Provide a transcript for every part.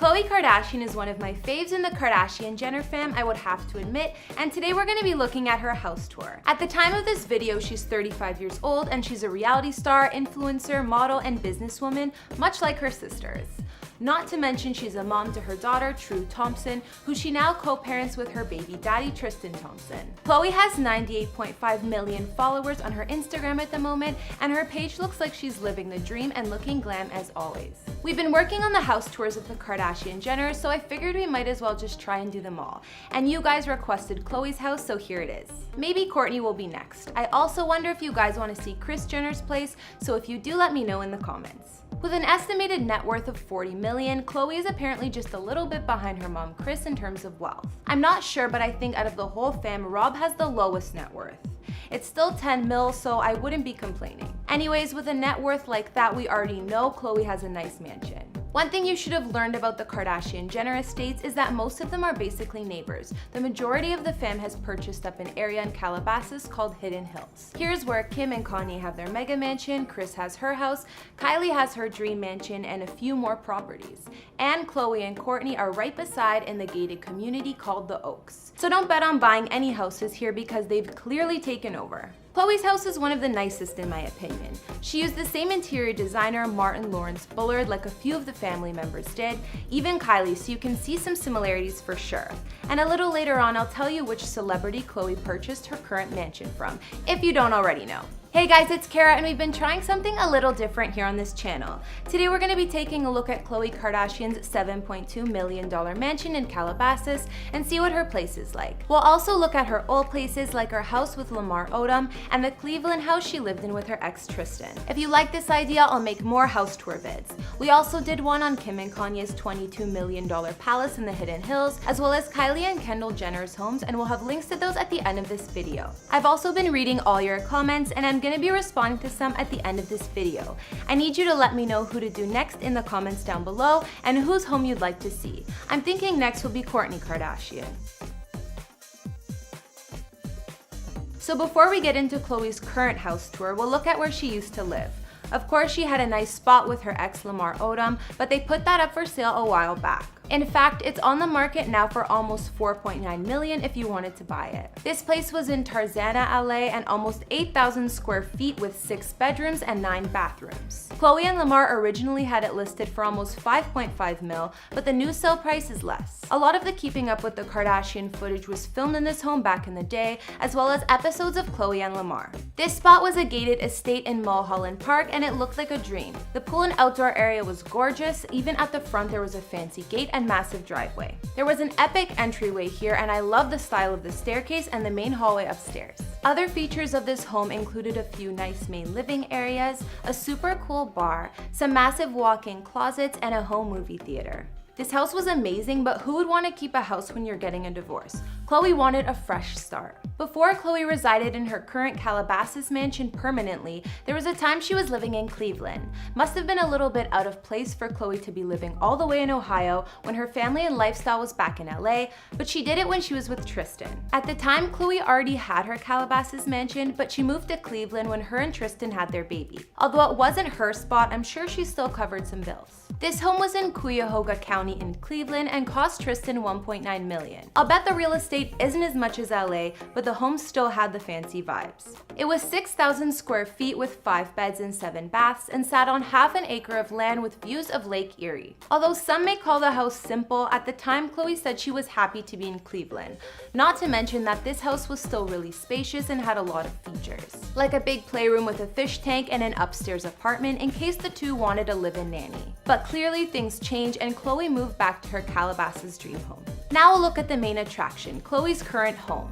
Khloe Kardashian is one of my faves in the Kardashian-Jenner fam, I would have to admit, and today we're going to be looking at her house tour. At the time of this video, she's 35 years old and she's a reality star, influencer, model, and businesswoman, much like her sisters. Not to mention she's a mom to her daughter, True Thompson, who she now co-parents with her baby daddy, Tristan Thompson. Khloe has 98.5 million followers on her Instagram at the moment, and her page looks like she's living the dream and looking glam as always. We've been working on the house tours of the Kardashian-Jenners, so I figured we might as well just try and do them all. And you guys requested Khloe's house, so here it is. Maybe Kourtney will be next. I also wonder if you guys want to see Kris Jenner's place, so if you do, let me know in the comments. With an estimated net worth of 40 million, Khloe is apparently just a little bit behind her mom Kris in terms of wealth. I'm not sure, but I think out of the whole fam, Rob has the lowest net worth. It's still 10 mil, so I wouldn't be complaining. Anyways, with a net worth like that, we already know Khloe has a nice mansion. One thing you should have learned about the Kardashian-Jenner estates is that most of them are basically neighbors. The majority of the fam has purchased up an area in Calabasas called Hidden Hills. Here's where Kim and Kanye have their mega mansion, Kris has her house, Kylie has her dream mansion, and a few more properties. And Khloe and Kourtney are right beside in the gated community called the Oaks. So don't bet on buying any houses here because they've clearly taken over. Khloe's house is one of the nicest in my opinion. She used the same interior designer, Martin Lawrence Bullard, like a few of the family members did, even Kylie, so you can see some similarities for sure. And a little later on, I'll tell you which celebrity Khloe purchased her current mansion from, if you don't already know. Hey guys, it's Kara and we've been trying something a little different here on this channel. Today we're going to be taking a look at Khloe Kardashian's $7.2 million mansion in Calabasas and see what her place is like. We'll also look at her old places like her house with Lamar Odom and the Cleveland house she lived in with her ex Tristan. If you like this idea, I'll make more house tour vids. We also did one on Kim and Kanye's $22 million palace in the Hidden Hills, as well as Kylie and Kendall Jenner's homes, and we'll have links to those at the end of this video. I've also been reading all your comments and I'm going to be responding to some at the end of this video. I need you to let me know who to do next in the comments down below and whose home you'd like to see. I'm thinking next will be Kourtney Kardashian. So before we get into Khloe's current house tour, we'll look at where she used to live. Of course, she had a nice spot with her ex Lamar Odom, but they put that up for sale a while back. In fact, it's on the market now for almost $4.9 million if you wanted to buy it. This place was in Tarzana, LA, and almost 8,000 square feet with 6 bedrooms and 9 bathrooms. Khloe and Lamar originally had it listed for almost $5.5 mil, but the new sale price is less. A lot of the Keeping Up with the Kardashian footage was filmed in this home back in the day, as well as episodes of Khloe and Lamar. This spot was a gated estate in Mulholland Park, and it looked like a dream. The pool and outdoor area was gorgeous. Even at the front there was a fancy gate and massive driveway. There was an epic entryway here, and I love the style of the staircase and the main hallway upstairs. Other features of this home included a few nice main living areas, a super cool bar, some massive walk-in closets, and a home movie theater. This house was amazing, but who would want to keep a house when you're getting a divorce? Khloe wanted a fresh start. Before Khloe resided in her current Calabasas mansion permanently, there was a time she was living in Cleveland. Must have been a little bit out of place for Khloe to be living all the way in Ohio when her family and lifestyle was back in LA, but she did it when she was with Tristan. At the time, Khloe already had her Calabasas mansion, but she moved to Cleveland when her and Tristan had their baby. Although it wasn't her spot, I'm sure she still covered some bills. This home was in Cuyahoga County in Cleveland and cost Tristan $1.9 million. I'll bet the real estate isn't as much as LA, but the home still had the fancy vibes. It was 6,000 square feet with 5 beds and 7 baths and sat on half an acre of land with views of Lake Erie. Although some may call the house simple, at the time Khloe said she was happy to be in Cleveland. Not to mention that this house was still really spacious and had a lot of features, like a big playroom with a fish tank and an upstairs apartment in case the two wanted a live-in nanny. But clearly things changed and Khloe moved back to her Calabasas dream home. Now we'll look at the main attraction, Khloe's current home.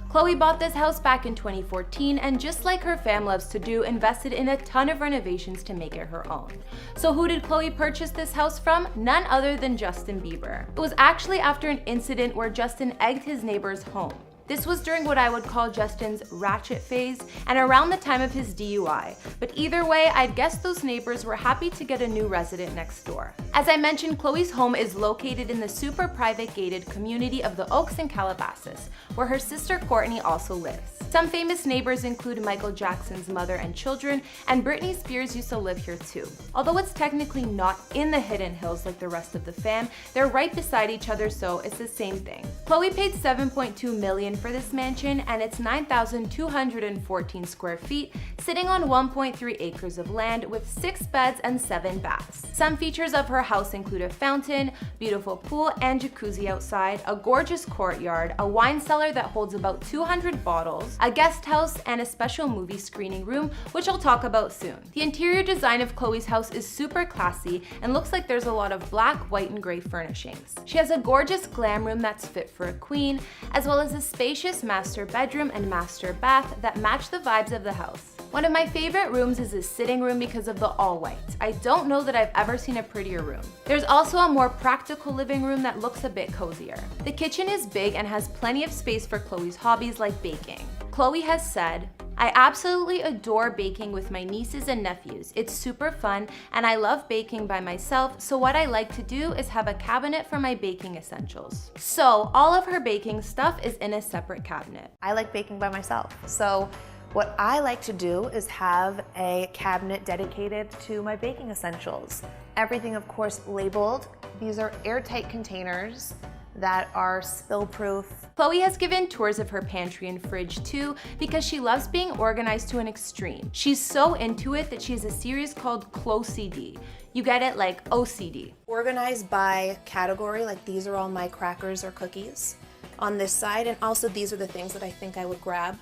Khloe bought this house back in 2014 and just like her fam loves to do, invested in a ton of renovations to make it her own. So who did Khloe purchase this house from? None other than Justin Bieber. It was actually after an incident where Justin egged his neighbor's home. This was during what I would call Justin's ratchet phase and around the time of his DUI. But either way, I'd guess those neighbors were happy to get a new resident next door. As I mentioned, Khloe's home is located in the super private gated community of the Oaks in Calabasas, where her sister Courtney also lives. Some famous neighbors include Michael Jackson's mother and children, and Britney Spears used to live here too. Although it's technically not in the Hidden Hills like the rest of the fam, they're right beside each other, so it's the same thing. Khloe paid $7.2 million for this mansion, and it's 9,214 square feet, sitting on 1.3 acres of land with 6 beds and 7 baths. Some features of her house include a fountain, beautiful pool and jacuzzi outside, a gorgeous courtyard, a wine cellar that holds about 200 bottles, a guest house, and a special movie screening room, which I'll talk about soon. The interior design of Khloe's house is super classy and looks like there's a lot of black, white, and gray furnishings. She has a gorgeous glam room that's fit for a queen, as well as a spacious master bedroom and master bath that match the vibes of the house. One of my favorite rooms is the sitting room because of the all white. I don't know that I've ever seen a prettier room. There's also a more practical living room that looks a bit cozier. The kitchen is big and has plenty of space for Khloe's hobbies like baking. Khloe has said, "I absolutely adore baking with my nieces and nephews. It's super fun and I love baking by myself, so what I like to do is have a cabinet for my baking essentials." So all of her baking stuff is in a separate cabinet. I like baking by myself, so what I like to do is have a cabinet dedicated to my baking essentials. Everything, of course, labeled. These are airtight containers that are spill-proof. Khloe has given tours of her pantry and fridge too because she loves being organized to an extreme. She's so into it that she has a series called Khloe. You get it, like OCD. Organized by category, like these are all my crackers or cookies on this side, and also these are the things that I think I would grab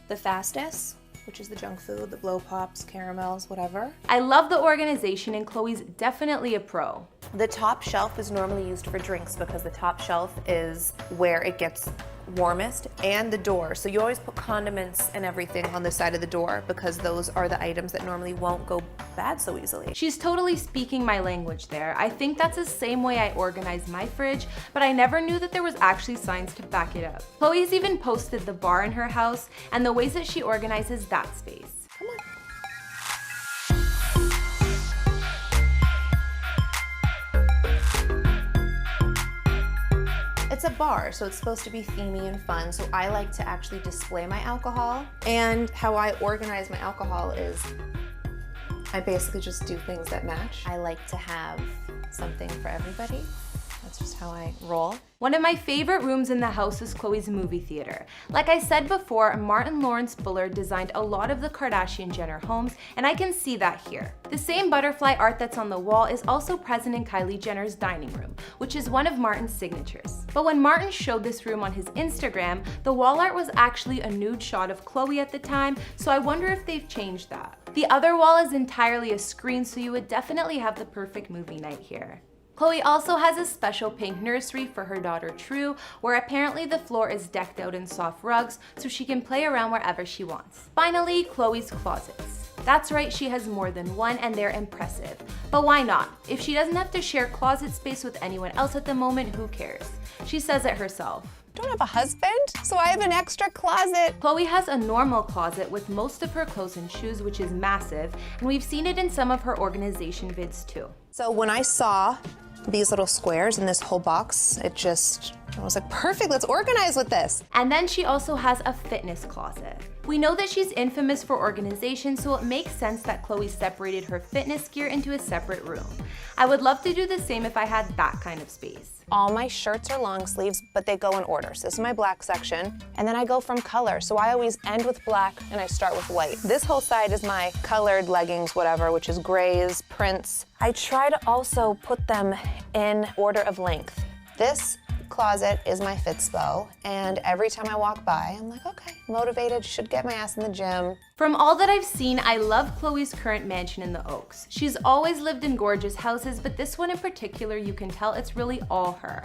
the fastest, which is the junk food, the blow pops, caramels, whatever. I love the organization, and Khloe's definitely a pro. The top shelf is normally used for drinks because the top shelf is where it gets warmest, and the door. So you always put condiments and everything on the side of the door because those are the items that normally won't go bad so easily. She's totally speaking my language there. I think that's the same way I organize my fridge, but I never knew that there was actually science to back it up. Khloe's even posted the bar in her house and the ways that she organizes that space. Come on. It's a bar, so it's supposed to be themey and fun, so I like to actually display my alcohol. And how I organize my alcohol is I basically just do things that match. I like to have something for everybody. That's just how I roll. One of my favorite rooms in the house is Khloe's movie theater. Like I said before, Martin Lawrence Fuller designed a lot of the Kardashian-Jenner homes, and I can see that here. The same butterfly art that's on the wall is also present in Kylie Jenner's dining room, which is one of Martin's signatures. But when Martin showed this room on his Instagram, the wall art was actually a nude shot of Khloe at the time, so I wonder if they've changed that. The other wall is entirely a screen, so you would definitely have the perfect movie night here. Khloe also has a special pink nursery for her daughter True, where apparently the floor is decked out in soft rugs so she can play around wherever she wants. Finally, Khloe's closets. That's right, she has more than one and they're impressive. But why not? If she doesn't have to share closet space with anyone else at the moment, who cares? She says it herself. I don't have a husband, so I have an extra closet. Khloe has a normal closet with most of her clothes and shoes, which is massive, and we've seen it in some of her organization vids too. So when I saw these little squares in this whole box, I was like, perfect, let's organize with this. And then she also has a fitness closet. We know that she's infamous for organization, so it makes sense that Khloe separated her fitness gear into a separate room. I would love to do the same if I had that kind of space. All my shirts are long sleeves, but they go in order. So this is my black section, and then I go from color. So I always end with black and I start with white. This whole side is my colored leggings, whatever, which is grays, prints. I try to also put them in order of length. This closet is my Fitspo, and every time I walk by, I'm like, okay, motivated, should get my ass in the gym. From all that I've seen, I love Khloe's current mansion in the Oaks. She's always lived in gorgeous houses, but this one in particular, you can tell it's really all her.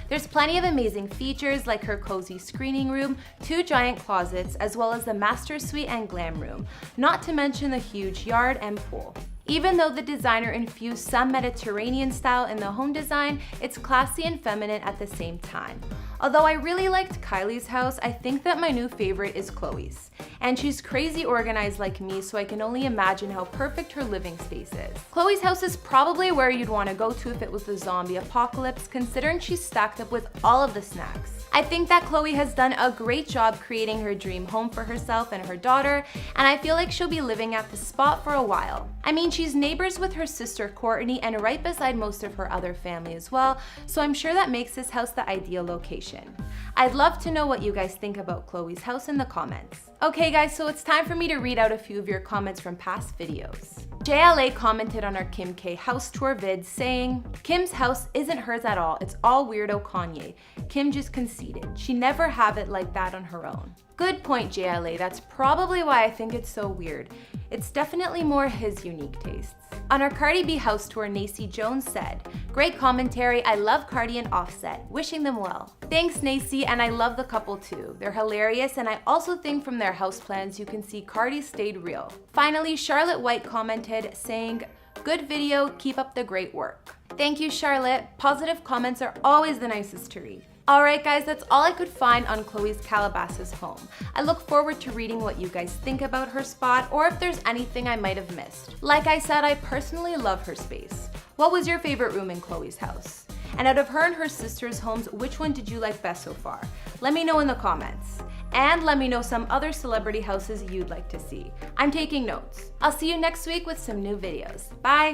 There's plenty of amazing features like her cozy screening room, 2 giant closets, as well as the master suite and glam room, not to mention the huge yard and pool. Even though the designer infused some Mediterranean style in the home design, it's classy and feminine at the same time. Although I really liked Kylie's house, I think that my new favorite is Khloe's. And she's crazy organized like me, so I can only imagine how perfect her living space is. Khloe's house is probably where you'd want to go to if it was the zombie apocalypse, considering she's stacked up with all of the snacks. I think that Khloe has done a great job creating her dream home for herself and her daughter, and I feel like she'll be living at the spot for a while. I mean, she's neighbors with her sister Courtney and right beside most of her other family as well, so I'm sure that makes this house the ideal location. I'd love to know what you guys think about Khloe's house in the comments. Okay guys, so it's time for me to read out a few of your comments from past videos. JLA commented on our Kim K house tour vid saying, Kim's house isn't hers at all, it's all weirdo Kanye. Kim just conceded. She never have it like that on her own. Good point, JLA. That's probably why I think it's so weird. It's definitely more his unique tastes. On our Cardi B house tour, Nacy Jones said, great commentary, I love Cardi and Offset, wishing them well. Thanks Nacy, and I love the couple too. They're hilarious, and I also think from their house plans you can see Cardi stayed real. Finally, Charlotte White commented saying, good video, keep up the great work. Thank you, Charlotte. Positive comments are always the nicest to read. Alright guys, that's all I could find on Khloe's Calabasas home. I look forward to reading what you guys think about her spot or if there's anything I might have missed. Like I said, I personally love her space. What was your favorite room in Khloe's house? And out of her and her sister's homes, which one did you like best so far? Let me know in the comments. And let me know some other celebrity houses you'd like to see. I'm taking notes. I'll see you next week with some new videos. Bye!